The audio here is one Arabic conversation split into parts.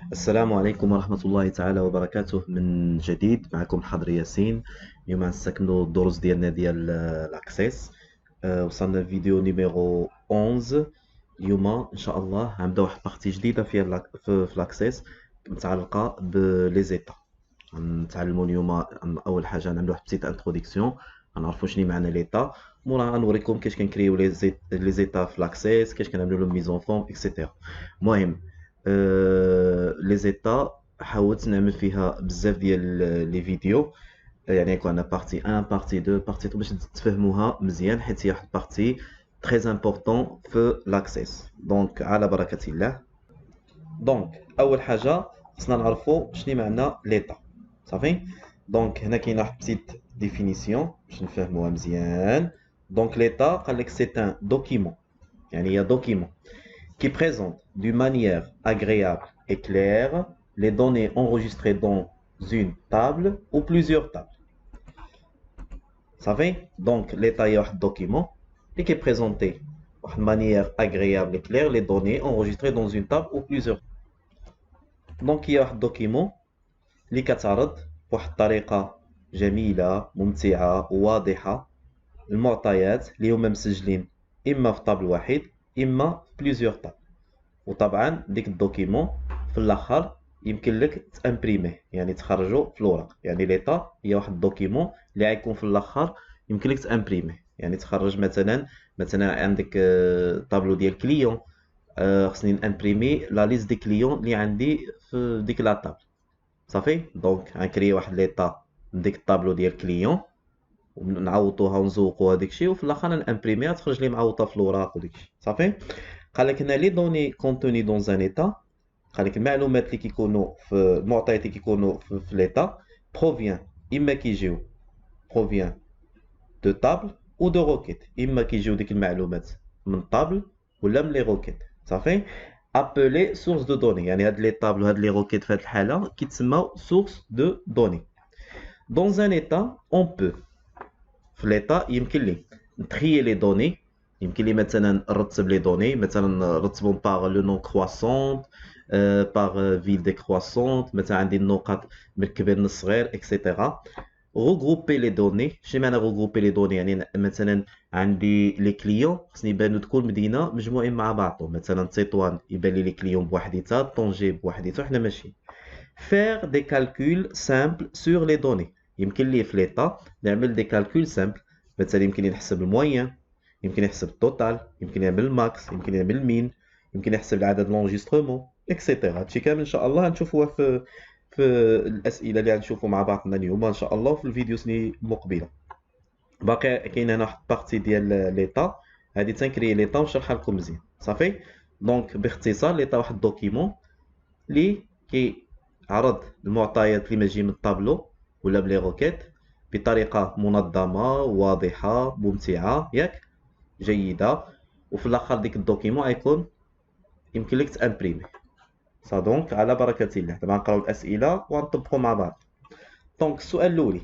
السلام عليكم ورحمة الله تعالى وبركاته من جديد. معكم الحضري ياسين. اليوم غنستكملوا الدروس ديالنا ديال الاكسيس. وصلنا الفيديو نيميرو 11. اليوم ان شاء الله غنبداو واحد بارتي جديده فيها في الاكسيس متعلقه بلي زيتا. غنتعلموا اليوم اول حاجه نعملوا واحد بسيط انتروداكسيون، غنعرفوا شنو معنى ليتا، موراها غنوريكم كيفاش كنكريو لي زيتا في الاكسيس، كيفاش كنعملوا لهم ميزون فورم اكسيتيرا. المهم لي زيتا حاولت نعمل فيها بزاف ديال لي فيديو، يعني يكون عندنا بارتي 1 بارتي 2 بارتي 3 باش تفهموها مزيان، حيت هي واحد بارتي تري امبورطون في لاكسيس. دونك على بركة الله. دونك اول حاجه خصنا نعرفوا شنو معنى ليتا، صافي. دونك هنا كاينه واحد بسيط ديفينيسيون باش نفهموها مزيان. دونك ليتا قال لك سي ان دوكيمون، يعني هي دوكيمون qui présente d'une manière agréable et claire les données enregistrées dans une table ou plusieurs tables. Ça fait donc l'état est un document et qui est présenté d'une manière agréable et claire les données enregistrées dans une table ou plusieurs. Donc il y a un document اللي كتعرض بواحد الطريقة جميلة ممتعة وواضحة المعطيات اللي هما مسجلين إما في طابل واحد إما في بليزيور طابل. وطبعا ديك الدوكيمون في الاخر يمكن لك تامبريميه، يعني تخرجو في الورق. يعني ليطا هي واحد الدوكيمون اللي غيكون في الاخر يمكن لك تامبريميه، يعني تخرج مثلا عندك طابلو ديال كليون، خصني نامبريمي لا ليست دي كليون اللي عندي في ديك لا طابل. صافي. دونك غنكري واحد ليطا من ديك الطابلو ديال كليون ونعوضوها ونزوقوها داكشي، وفي الاخر نامبريميها تخرج لي معوضه في الوراق وداكشي. صافي. قال لك هنا لي دوني كونتوني دون ان ايتا، قال لك المعلومات اللي كيكونوا في المعطيات اللي كيكونوا في ليتا بروفيان، اما كيجيو بروفيان دو طابل او دو روكيت، اما كيجيو ديك المعلومات من طابل ولا من لي روكيت. صافي. ابلي سورس دو دوني، يعني هاد لي طابل وهاد لي روكيت في هاد الحاله كيتسموا سورس دو دوني. دون ان ايتا اون بو، في ليتا يمكن لي نتريي لي دوني، يمكن لي مثلا نرتب لي دوني، مثلا نرتبهم باغ لو نون كرواسونت، باغ فيل ديكرواسونت، مثلا عندي النقط من الكبير للصغير اكسيتيرا. غوغروبي لي دوني، شنو معنى غوغروبي لي دوني؟ يعني مثلا عندي لي كليون خصني يبانو تكون مدينه مجموعين مع بعضهم، مثلا تطوان يبان لي كليون بوحديتها، طونجي بوحديتها، حنا ماشي. faire des calculs simples sur les données، يمكن لي في ليطا نعمل دي كالكول سامبل، مثلا يمكن لي نحسب الموين، يمكن يحسب التوتال، يمكن يعمل الماكس، يمكن يعمل المين، يمكن يحسب العدد لونجسترومون اكسيتيرا. هادشي كامل ان شاء الله نشوفوها في الاسئله اللي غنشوفوا مع بعضنا اليوم ان شاء الله في الفيديوز اللي مقبله. باقي كاينه هنا واحد بارتي ديال ليطا، هادي تنكري ليطا ونشرحها لكم مزيان. صافي. دونك باختصار ليطا واحد دوكيمون اللي عرض المعطيات اللي ماجي من الطابلو ولا بلي روكيت بطريقه منظمه واضحه ممتعه، ياك جيده، وفي الاخر ديك الدوكيمون غيكون يمكن لك تامبريمي. صا دونك على بركه الله دابا نقراو الاسئله ونطبقوا مع بعض. دونك السؤال الاولي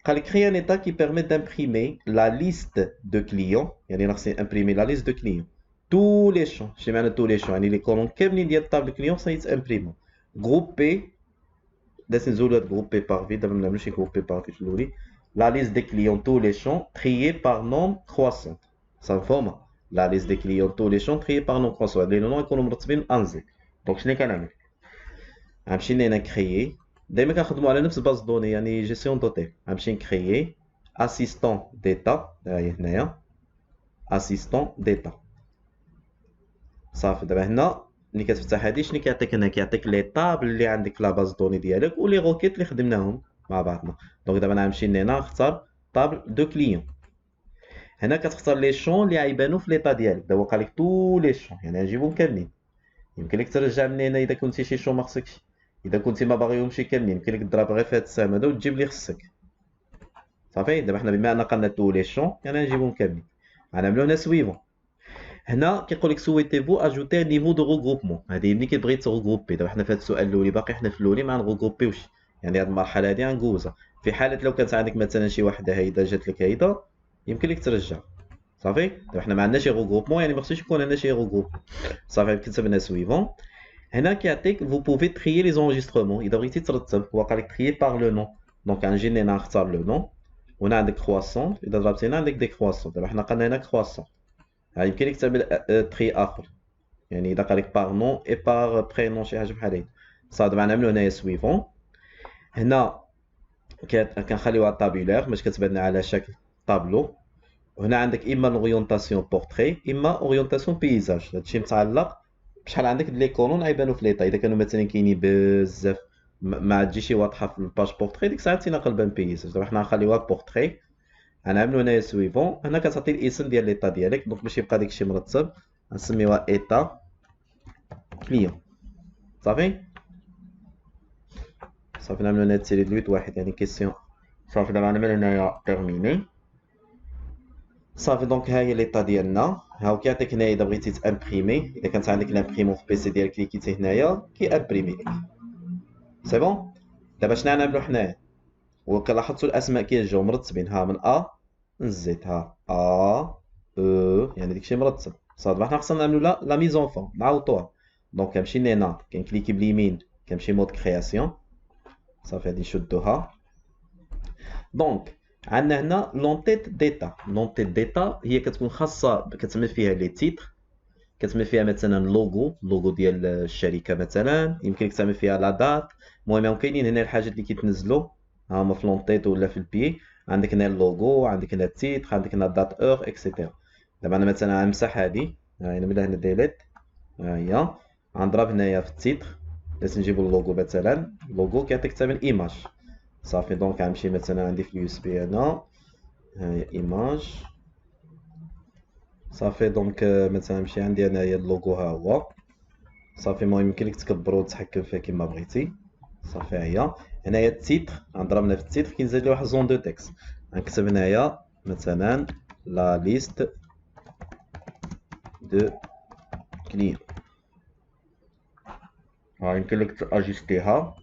قال لك créer un état qui permet d'imprimer la liste de clients، يعني انا خصني امبريمي لا ليست دو كليون tous les champs. شنو معنى tous les champs؟ يعني لي كولون كاملين ديال الطابل كليون خصني يتامبريمو. جروبي داس نزولو هاد جروبي باغ في، دابا منعملو شي جروبي باغ في الاولي. لا ليست دي كليون tous les champs triés par nom croissant. صا مفهومه؟ لا ليست دي كليون tous les champs triés par nom croissant، هاد لي نون يكونوا مرتبين انزل. دونك شنو كنعمل؟ غنمشي لهنا كريي، دايما كنخدمو على نفس باز دوني، يعني جيستيون دوتي. غنمشي نكريي اسيستون ديتا، ها هي هنايا اسيستون ديتا. صافي. دابا هنا ملي كتفتح هادي شنو كيعطيك هنا؟ كيعطيك لي طابل اللي عندك في لا باز دوني ديالك ولي روكيت اللي خدمناهم مع بعضنا. دونك دابا انا غنمشي لهنا نختار طابل دو كليون. هنا كتختار لي شون اللي غيبانو في ليطا ديالك. دابا قال لك تو لي شون، يعني غنجيبهم كاملين. يمكن لك ترجع من هنا اذا كنتي شي شون ما خصكش، اذا كنتي ما باغيهمش كاملين يمكن لك تضرب غير في هاد السهم هذا وتجيب اللي خصك. صافي. دابا حنا بما ان قلنا تو لي شون يعني نجيبهم كاملين. غنعملو هنا سويفون. هنا كيقول لك سويتيفو اجوتي نيفو دو روغروبمون، هذه ملي كتبغي تغروبي. دابا حنا في هذا السؤال الاولي باقي حنا في الاولي ما غنغروبيوش، يعني هذه المرحله هذه غنجوزها. في حاله لو كانت عندك مثلا شي وحده هيدا جات لك هيدا يمكن لك ترجع. صافي. دابا حنا ما عندناش شي روغروبمون، يعني ما خصوش يكون عندنا شي روغروب. صافي. كتبنا سويفون. هنا كيعطيك vous pouvez trier les enregistrements اذا بغيتي ترتب هو قال لك trier par le nom دونك غنجي هنا نختار لو نون وهنا عندك كرواسون اذا ضربتي هنا عندك دي كرواسون دابا حنا قلنا هنا كرواسون يمكن لك تعمل تري اخر يعني اذا قال لك باغ نون اي باغ برينون شي حاجه بحال هكا صافي دابا نعملو هنايا سويفون هنا كنخليوها طابيلير باش كتبان على شكل طابلو وهنا عندك اما الاورينتاسيون بورتري اما اورينتاسيون بيزاج هادشي متعلق بشحال عندك لي كولون غيبانو في ليطا اذا كانوا مثلا كاينين بزاف ما تجيش واضحه في الباج بورتري ديك الساعه تينقل بان بيزاج دابا حنا نخليوها بورتري غنعملو هنايا سويفون هنا كتعطي الاسم ديال ليطا ديالك دونك باش يبقى داكشي مرتب غنسميوها ايطا كليون صافي صافي نعملو هنا تيري دويت واحد يعني كيسيون صافي دابا غنعمل هنايا تيرميني صافي دونك ها هي ليطا ديالنا هاو كيعطيك هنايا اذا بغيتي تامبريمي اذا كانت عندك لامبريمون في البيسي ديالك كليكيتي هنايا كيامبريمي لك سي بون دابا شنو غنعملو حنايا وكلاحظتوا الاسماء كيجيو مرتبين ها من ا نزيد ها او يعني داكشي مرتب صافي دابا حنا خصنا نعملو لا ميزون فون نعاودوها دونك كنمشي لهنا كنكليكي باليمين كنمشي مود كرياسيون صافي غادي نشدوها دونك عندنا هنا لونتيت ديتا لونتيت ديتا هي كتكون خاصه كتعمل فيها لي تيتر كتعمل فيها مثلا لوغو ديال الشركه مثلا يمكن لك تعمل فيها لا دات المهم كاينين هنا الحاجات اللي كيتنزلوا ها هما في لونتيت ولا في البي عندك هنا اللوغو عندك هنا التيتر عندك هنا دات اور اكسيتيرا دابا انا مثلا غنمسح هادي ها نعملها هنا ديليت ها هي غنضرب هنايا في التيتر باش نجيبو اللوغو مثلا اللوغو كيعطيك حتى من ايماج صافي دونك غنمشي مثلا عندي في اليو اس بي هنا ها هي ايماج صافي دونك مثلا نمشي عندي انايا اللوغو ها هو صافي المهم يمكن لك تكبرو وتحكم فيه كما بغيتي صافي ها هي هنايا التيتر غنضربنا في التيتر كينزل لي واحد زون دو تكست غنكتب هنايا مثلا لا ليست دو كليون ها يمكن لك تاجيستيها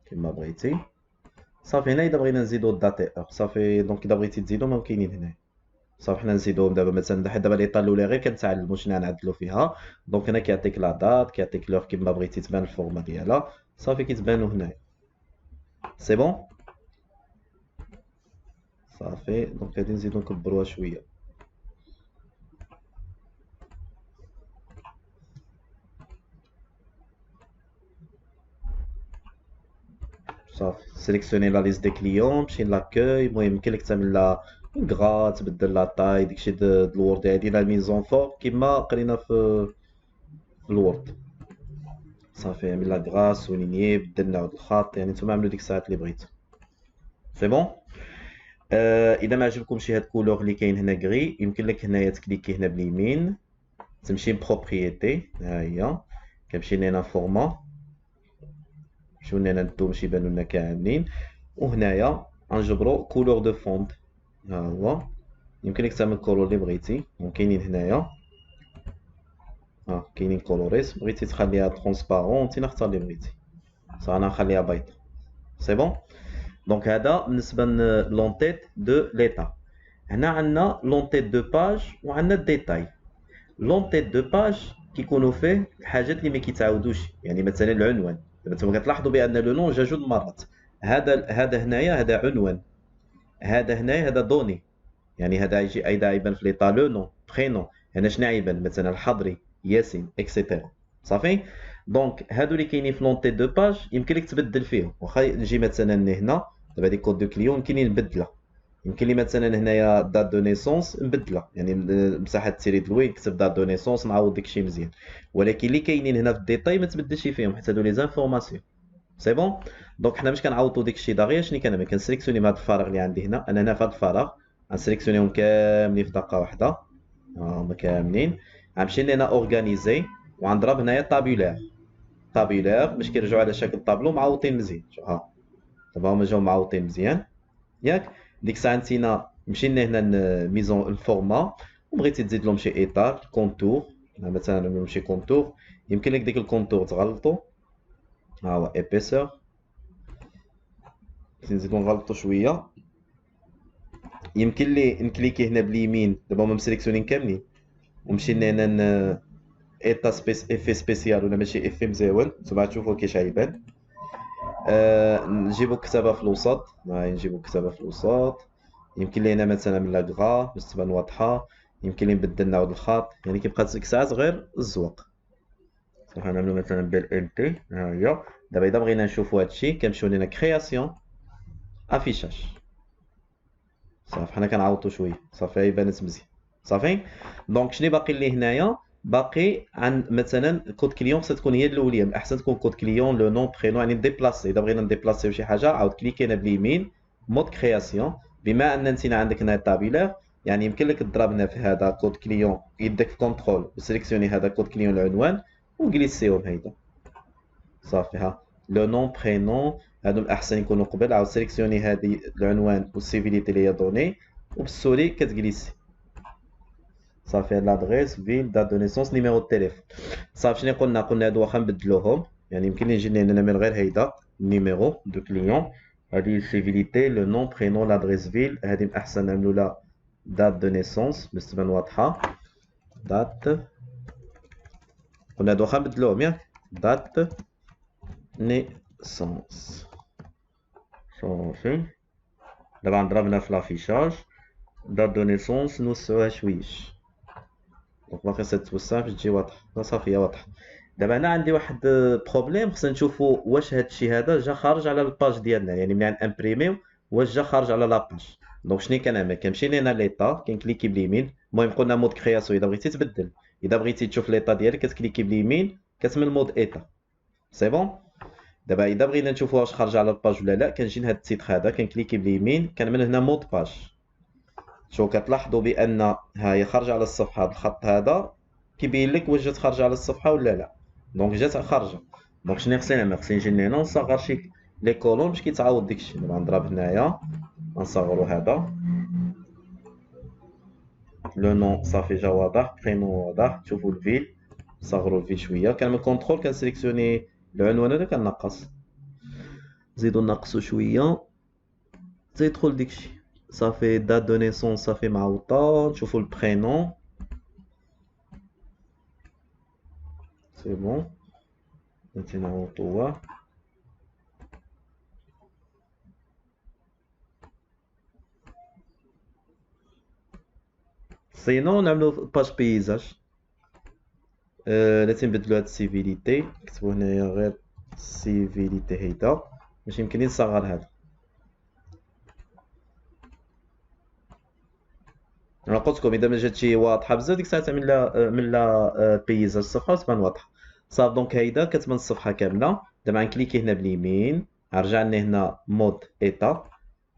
كما بغيتي صافي هنا اذا بغينا نزيدو الداتي صافي دونك اذا بغيتي تزيدو ما كاينين هنا صافي حنا نزيدوهم دابا مثلا حيت دابا ليطا الاولى غير كنتعلمو شنو غنعدلو فيها دونك هنا كيعطيك لا دات كيعطيك لوغ كيما بغيتي تبان الفورما ديالها صافي كيتبانو هنايا سي بون صافي دونك غادي نزيدو نكبروها شويه صافي سيليكسيوني لا ليست دي كليون مشي لاكوي المهم يمكن لك تعمل لا غرا تبدل لا طاي داكشي د الوورد هادي لا ميزون فور كيما قرينا في الوورد صافي عمل لا غرا سولينيي بدلنا هاد الخط يعني نتوما عملوا ديك الساعات اللي بغيتو سي بون اذا ما عجبكمش هاد الكولور اللي كاين هنا غري يمكن لك هنايا تكليكي هنا باليمين تمشي بروبريتي ها هي كنمشي لهنا فورما نمشيو لهنا الدو باش يبانو لنا كاملين وهنايا غنجبرو كولور دو فوند ها هو يمكن لك تعمل الكولور اللي بغيتي كاينين هنايا كاينين كولوريس بغيتي تخليها ترونسبارون انت نختار اللي بغيتي صافي انا نخليها بيضاء سي بون دونك هذا بالنسبه لونتيت دو ليتا هنا عندنا لونتيت دو باج وعندنا الديتاي لونتيت دو باج كيكونوا فيه الحاجات اللي ما كيتعاودوش يعني مثلا العنوان دابا نتوما كتلاحظوا بان لو نون جا جوج مرات هذا هنايا هذا عنوان هذا هنايا هذا دوني يعني هذا يجي ايضا يبان في ليطا لو نون برينون هنا شنو يبان مثلا الحضري ياسين اكسيتيرا صافي دونك هادو اللي كاينين في لونتي دو باج يمكن لك تبدل فيهم واخا نجي مثلا هنا دابا هادي كود دو كليون يمكن لي نبدلها يمكن لي مثلا هنايا دات دو نيسونس نبدلها يعني مساحه تيري دلوي نكتب دات دو نيسونس نعوض داكشي مزيان ولكن اللي كاينين هنا في الديتاي ما تبدلش فيهم حيت هادو لي زانفورماسيون سي بون دونك حنا باش كنعوضوا داكشي دغيا شنو كنعمل كنسيليكسيوني هاد الفراغ اللي عندي هنا انا هنا في هاد الفراغ غنسيليكسيونيهم كاملين في دقه واحده هما كاملين غنمشي لهنا اورغانيزي وغنضرب هنايا طابيلير باش كيرجعوا على شكل طابلو معوطين مزيان ها دابا هما جاو معوطين مزيان ياك ديك الساعه نسينا مشينا هنا ميزون الفورما وبغيتي تزيد لهم شي ايطال كونتور مثلا نعملو شي كونتور يمكن لك ديك الكونتور تغلطو ها هو ايبيسور نزيدو نغلطو شويه يمكن لي نكليكي هنا باليمين دابا هما مسيليكسيونين كاملين ومشي لهنا ايتا افي سبيسيال ولا ماشي افي مزيون، نتوما تشوفوا كيش غيبان. نجيبو كتابة في الوسط، هاي نجيبو كتابة في الوسط. يمكن لينا مثلا من لاكغا باش تبان واضحة، يمكن لي نبدل نعاود الخط، يعني كيبقى ديك الساعات غير الزواق. صافي نعملو مثلا بال تي، ها هي. دابا إذا بغينا نشوفو هادشي كنمشيو لينا كرياسيون، افيشاج. صافي حنا كنعوضو شوية، صافي هاي بانت مزيان. صافي دونك شنو باقي لي هنايا؟ باقي عن مثلا كود كليون خصها تكون هي الاوليه، من الاحسن تكون كود كليون لو نون برينو، يعني ديبلاسي. اذا بغينا نديبلاسيو شي حاجه عاود كليكينا باليمين مود كرياسيون. بما ان نتينا عندك هنا تابيلر، يعني يمكن لك تضربنا في هذا كود كليون، يدك في كونترول وسيليكسيوني هذا كود كليون العنوان وجليسيهم هيدا. صافي ها لو نون برينون هادو الاحسن يكونوا قبل، عاود سيليكسيوني هذه العنوان والسيفيليتي اللي هي دوني، وبالسوري كتجليسي. صافي لادريس فيل دات دو نيسونس نيميرو التليفون. صافي شنو قلنا هادو واخا نبدلوهم، يعني يمكن لي يجي لنا من غير هيدا نيميرو دو كليون، هادي سيفيليتي لو نون برينون لادريس فيل، هادي من احسن نعملو لا دات دو نيسونس باش تبان واضحة. دات قلنا هادو واخا نبدلوهم ياك، دات نيسونس. صافي دابا ضربنا في لافيشاج دات دو نيسونس نوسعوها شويش، دونك باقي تتوسع باش تجي واضحة. صافي هي واضحة. دابا انا عندي واحد بروبليم، خصنا نشوفوا واش هادشي هذا جا خارج على الباج ديالنا، يعني ملي نامبريميو واش جا خارج على لاباج. دونك شنو كنعمل؟ كنمشي لينا ليطا، كنكليكي باليمين. المهم قلنا مود كرياسيون، اذا بغيتي تبدل، اذا بغيتي تشوف ليطا ديالك كتكليكي باليمين كتمل مود ايتا. سي بون. دابا اذا بغينا نشوفوا واش خارج على الباج ولا لا، كنجي لهاد التيتر هذا كنكليكي باليمين، كنعمل هنا مود باج. شو كتلاحظوا بان ها هي خارجه على الصفحه، الخط هذا كيبين لك واش جات خارجه على الصفحه ولا لا. دونك جات خارجه. دونك شنو خصني نعمل؟ خصني نجي لهنا ونصغر شي لي كولون باش كيتعاود داكشي. دابا نضرب هنايا نصغروا هذا لو نون، صافي جا واضح، برينون واضح. تشوفوا الفيل، نصغروا الفيل شويه، كنعمل كونترول كنسيليكسيوني العنوان هذا كنقص، نزيدو نقصو شويه حتى يدخل داكشي. صافي دات دو نيسونس صافي معوطه. نشوفوا البرينون سي بون، فهمتي نعوضوها. سينون نعملو باج بيزاج. لازم نبدلو هاد السيفيليتي، نكتبو هنايا غير سيفيليتي هيدا باش يمكن لي نصغر هذا. انا قلتلكم اذا ما جاتش واضحه بزاف ديك الساعه من لا بيزاج الصفحه تبان واضحه. صافي دونك هيدا كتبان الصفحه كامله. دابا نكليكي هنا باليمين، رجع لنا هنا مود ايتا.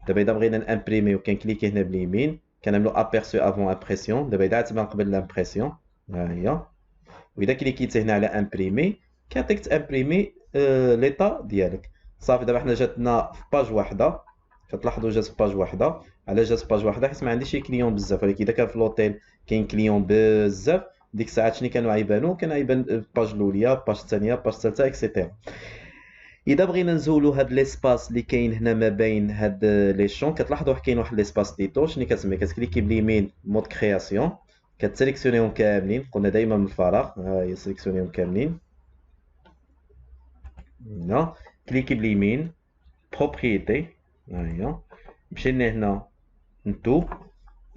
دابا اذا بغينا نامبريميو كنكليكي هنا باليمين، كنعملو ابيرسو افون امبريسيون. دابا اذا تبان قبل لامبريسيون، ها هي. واذا كليكيتي هنا على امبريمي كيعطيك تامبريمي ليطا ديالك. صافي دابا حنا جاتنا في باج واحده، كتلاحظوا جات في باج واحده. على جات في باج واحده؟ حيت ما عنديش شي كليون بزاف، ولكن اذا كان في لوطيل كاين كليون بزاف، ديك الساعات شنو كانوا عيبانو؟ كان عيبان الباج الاولى، الباج الثانيه، الباج الثالثه اكسيتيرا. اذا بغينا نزولو هاد ليسباس اللي كاين هنا ما بين هاد لي شون، كتلاحظوا كاين واحد ليسباس ديتو. شنو كتسمي؟ كتكليكي باليمين مود كرياسيون، كتسيليكسيونيهم كاملين. قلنا دائما من الفراغ، ها هي سيليكسيونيهم كاملين. هنا كليكي باليمين بروبريتي، ها هي. مشينا هنا نتو،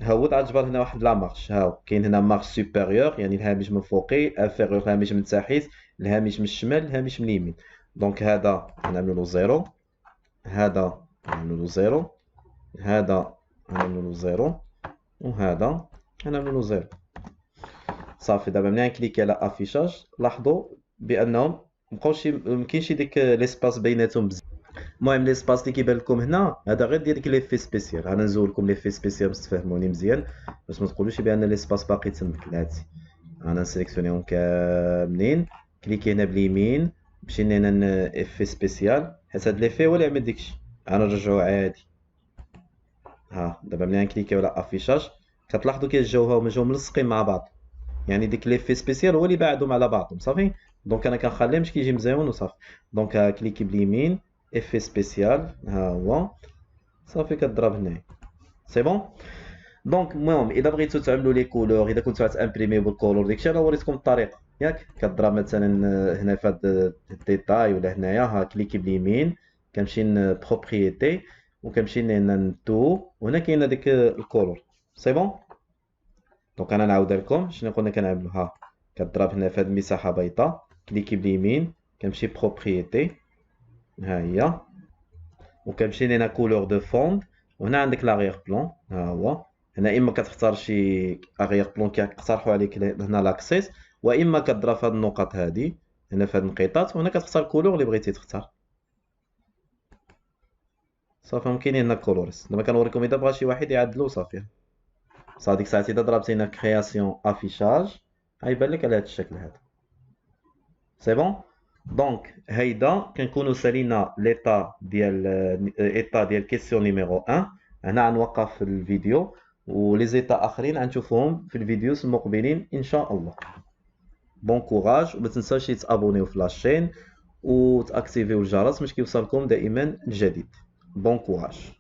ها هو تعتبر هنا واحد لا مارش. ها هو كاين هنا مارش سوبيريور، يعني الهامش من فوقي، انفيريور الهامش من تحت، الهامش من الشمال، الهامش من اليمين. دونك هذا غنعملو له زيرو، هذا غنعملو له زيرو، هذا غنعملو له زيرو، وهذا غنعملو له زيرو. صافي دابا ملي نكليكي على افيشاج لاحظوا بانهم مبقاوش مكاينش ديك ليسباس بيناتهم بزاف. المهم ليسباس اللي كيبان لكم هنا هذا غير ديال ديك ليفي سبيسيال. انا نزول لكم ليفي سبيسيال باش تفهموني مزيان، باش ما تقولوش بان ليسباس باقي تمك. لا هادشي انا نسيليكسيونيهم كاملين، كليكي هنا باليمين، مشينا هنا افي سبيسيال، حيت هاد ليفي هو اللي عمل داكشي. انا نرجعو عادي. ها دابا ملي نكليكيو على افيشاج كتلاحظوا كيجيو هما جاو ملصقين مع بعض، يعني ديك ليفي سبيسيال هو اللي باعدهم على بعضهم. صافي دونك انا كنخليه باش كيجي مزيون وصافي. دونك كليكي باليمين افي سبيسيال، ها هو. صافي كضرب هنايا سي بون. دونك المهم اذا بغيتو تعملوا لي كولور، اذا كنتو غتامبريميو بالكولور داكشي انا وريتكم الطريقه. ياك كضرب مثلا هنا في هاد الديتاي ولا هنايا ها كليكي باليمين كنمشي بروبريتي وكنمشي هنا نتو وهنا كاينه ديك الكولور سي بون. دونك انا نعاودها لكم شنو كنا كنعملو ها كضرب هنا في هاد المساحه بيضاء كليكي باليمين كنمشي بروبريتي ها هي وكنمشي لهنا كولور دو فوند وهنا عندك لاغيغ بلون ها هو هنا اما كتختار شي اغيغ بلون كيقترحوا عليك هنا لاكسيس واما كضرب في هاد النقط هادي هنا في هاد النقيطات وهنا كتختار الكولور اللي بغيتي تختار صافي. كاينين هنا الكولوريس دابا كنوريكم اذا بغى شي واحد يعدلو صافي صافي ديك الساعه اذا ضربتي هنا كرياسيون افيشاج غيبان لك على هاد الشكل هذا سي بون. دونك هيدا كنكونوا سالينا ليطا ديال ايطا ديال كيسيون نيميرو 1. هنا غنوقف الفيديو ولي زيطا اخرين غنشوفوهم في الفيديوز المقبلين ان شاء الله. بون كوراج وما تنساوش تابونيو في لاشين وتاكتيفيو الجرس باش كيوصلكم دائما الجديد. بون كوراج.